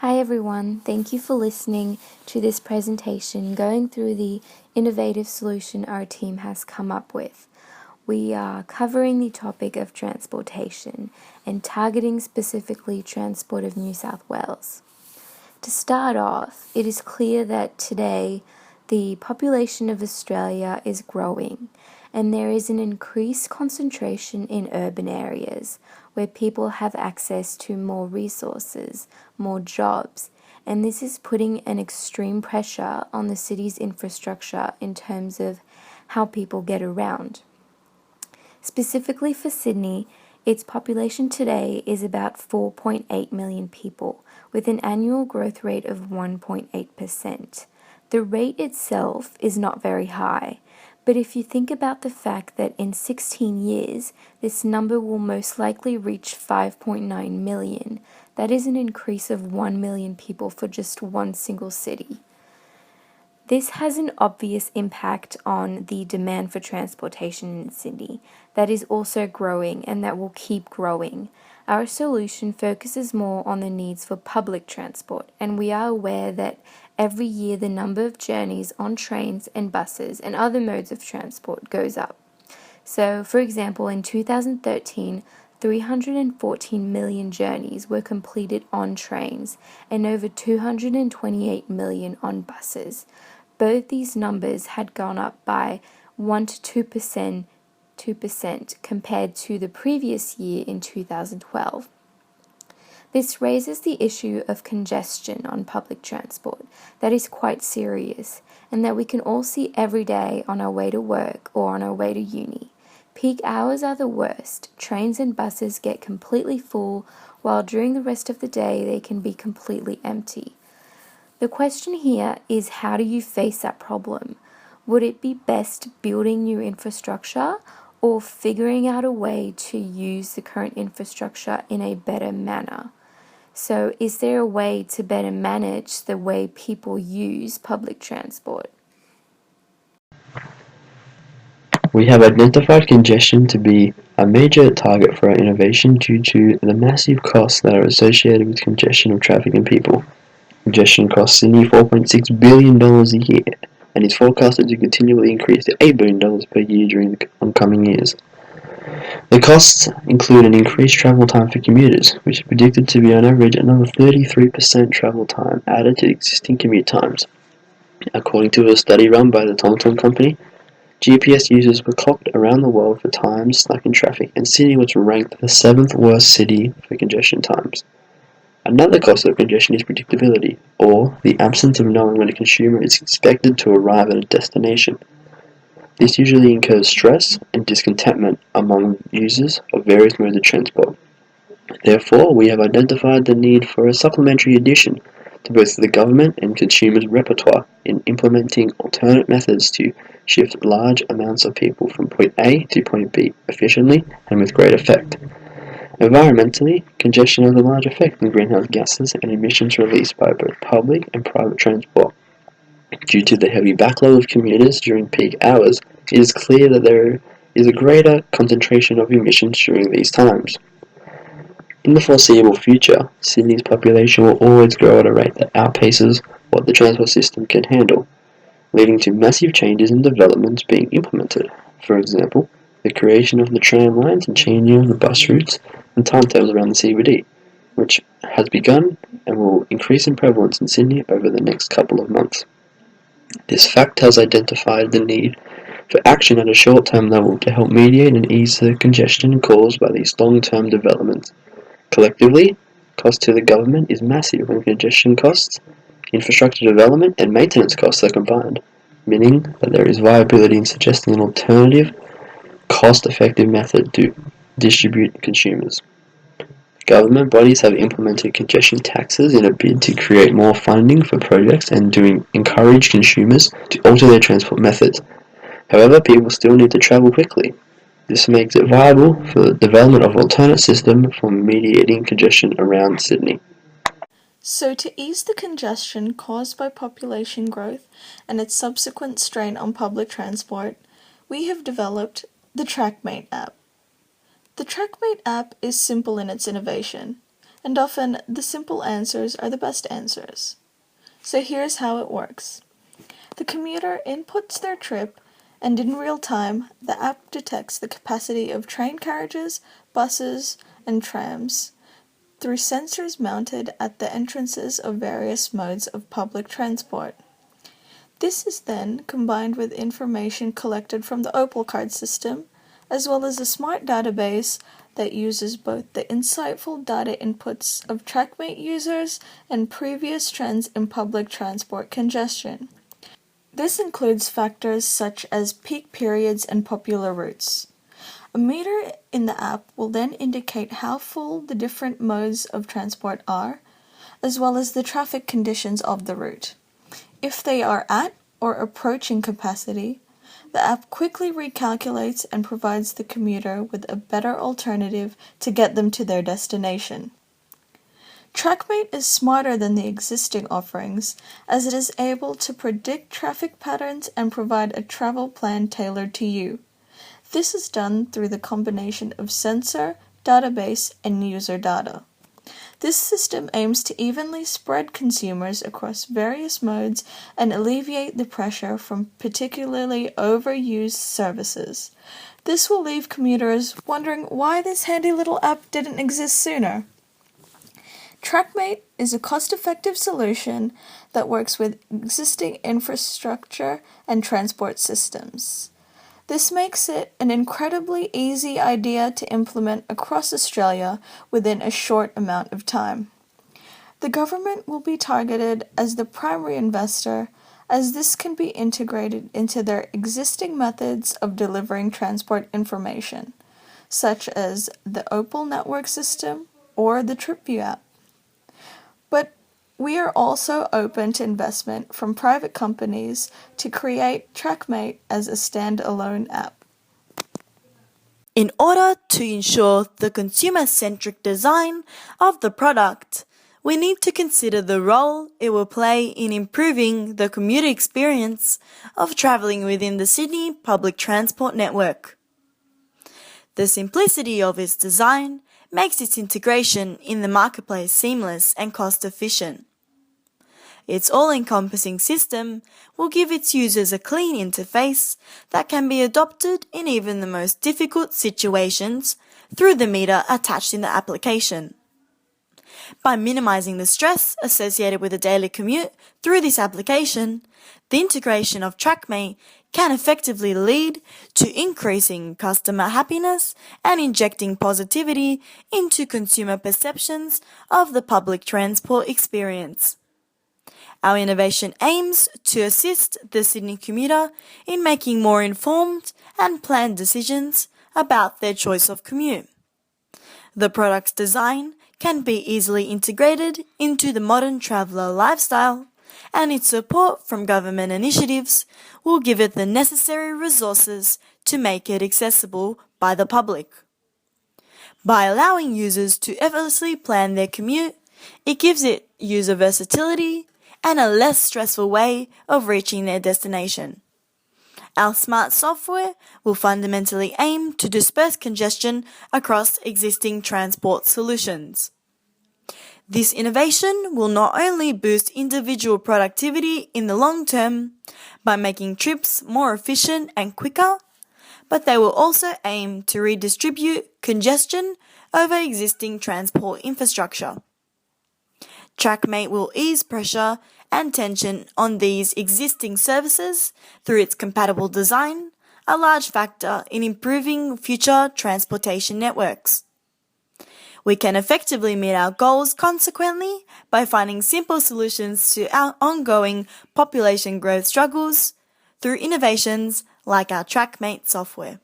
Hi everyone, thank you for listening to this presentation going through the innovative solution our team has come up with. We are covering the topic of transportation and targeting specifically Transport of New South Wales. To start off, it is clear that today the population of Australia is growing and there is an increased concentration in urban areas where people have access to more resources, more jobs, and this is putting an extreme pressure on the city's infrastructure in terms of how people get around. Specifically for Sydney, its population today is about 4.8 million people, with an annual growth rate of 1.8%. The rate itself is not very high, but if you think about the fact that in 16 years, this number will most likely reach 5.9 million, that is an increase of 1 million people for just one single city. This has an obvious impact on the demand for transportation in Sydney that is also growing and that will keep growing. Our solution focuses more on the needs for public transport, and we are aware that every year the number of journeys on trains and buses and other modes of transport goes up. So, for example, in 2013, 314 million journeys were completed on trains and over 228 million on buses. Both these numbers had gone up by 1 to 2% compared to the previous year in 2012. This raises the issue of congestion on public transport that is quite serious and that we can all see every day on our way to work or on our way to uni. Peak hours are the worst. Trains and buses get completely full, while during the rest of the day they can be completely empty. The question here is, how do you face that problem? Would it be best building new infrastructure or figuring out a way to use the current infrastructure in a better manner? So, is there a way to better manage the way people use public transport? We have identified congestion to be a major target for our innovation due to the massive costs that are associated with congestion of traffic and people. Congestion costs Sydney $4.6 billion a year and is forecasted to continually increase to $8 billion per year during the oncoming years. The costs include an increased travel time for commuters, which is predicted to be on average another 33% travel time added to existing commute times. According to a study run by the TomTom company, GPS users were clocked around the world for times stuck in traffic, and Sydney was ranked the 7th worst city for congestion times. Another cost of congestion is predictability, or the absence of knowing when a consumer is expected to arrive at a destination. This usually incurs stress and discontentment among users of various modes of transport. Therefore, we have identified the need for a supplementary addition to both the government and consumers' repertoire in implementing alternate methods to shift large amounts of people from point A to point B efficiently and with great effect. Environmentally, congestion has a large effect on greenhouse gases and emissions released by both public and private transport. Due to the heavy backlog of commuters during peak hours, it is clear that there is a greater concentration of emissions during these times. In the foreseeable future, Sydney's population will always grow at a rate that outpaces what the transport system can handle, leading to massive changes and developments being implemented. For example, the creation of the tram lines and changing of the bus routes and timetables around the CBD, which has begun and will increase in prevalence in Sydney over the next couple of months. This fact has identified the need for action at a short-term level to help mediate and ease the congestion caused by these long-term developments. Collectively, cost to the government is massive when congestion costs, infrastructure development, and maintenance costs are combined, meaning that there is viability in suggesting an alternative, cost-effective method to distribute consumers. Government bodies have implemented congestion taxes in a bid to create more funding for projects and to encourage consumers to alter their transport methods. However, people still need to travel quickly. This makes it viable for the development of alternate system for mediating congestion around Sydney. So, to ease the congestion caused by population growth and its subsequent strain on public transport, we have developed the Trackm8 app. The Trackm8 app is simple in its innovation. and often the simple answers are the best answers. So here's how it works. The commuter inputs their trip, and in real time, the app detects the capacity of train carriages, buses, and trams through sensors mounted at the entrances of various modes of public transport. This is then combined with information collected from the Opal card system, as well as a smart database that uses both the insightful data inputs of Trackm8 users and previous trends in public transport congestion. This includes factors such as peak periods and popular routes. A meter in the app will then indicate how full the different modes of transport are, as well as the traffic conditions of the route. If they are at or approaching capacity, the app quickly recalculates and provides the commuter with a better alternative to get them to their destination. Trackm8 is smarter than the existing offerings, as it is able to predict traffic patterns and provide a travel plan tailored to you. This is done through the combination of sensor, database, and user data. This system aims to evenly spread consumers across various modes and alleviate the pressure from particularly overused services. This will leave commuters wondering why this handy little app didn't exist sooner. Trackm8 is a cost-effective solution that works with existing infrastructure and transport systems. This makes it an incredibly easy idea to implement across Australia within a short amount of time. The government will be targeted as the primary investor, as this can be integrated into their existing methods of delivering transport information, such as the Opal network system or the TripView app. But we are also open to investment from private companies to create Trackm8 as a standalone app. In order to ensure the consumer-centric design of the product, we need to consider the role it will play in improving the commuter experience of travelling within the Sydney public transport network. The simplicity of its design makes its integration in the marketplace seamless and cost-efficient. Its all-encompassing system will give its users a clean interface that can be adopted in even the most difficult situations through the meter attached in the application. By minimizing the stress associated with a daily commute through this application, the integration of Trackm8 can effectively lead to increasing customer happiness and injecting positivity into consumer perceptions of the public transport experience. Our innovation aims to assist the Sydney commuter in making more informed and planned decisions about their choice of commute. The product's design can be easily integrated into the modern traveller lifestyle, and its support from government initiatives will give it the necessary resources to make it accessible by the public. By allowing users to effortlessly plan their commute, it gives it user versatility and a less stressful way of reaching their destination. Our smart software will fundamentally aim to disperse congestion across existing transport solutions. This innovation will not only boost individual productivity in the long term by making trips more efficient and quicker, but they will also aim to redistribute congestion over existing transport infrastructure. Trackm8 will ease pressure and tension on these existing services through its compatible design, a large factor in improving future transportation networks. We can effectively meet our goals consequently by finding simple solutions to our ongoing population growth struggles through innovations like our Trackm8 software.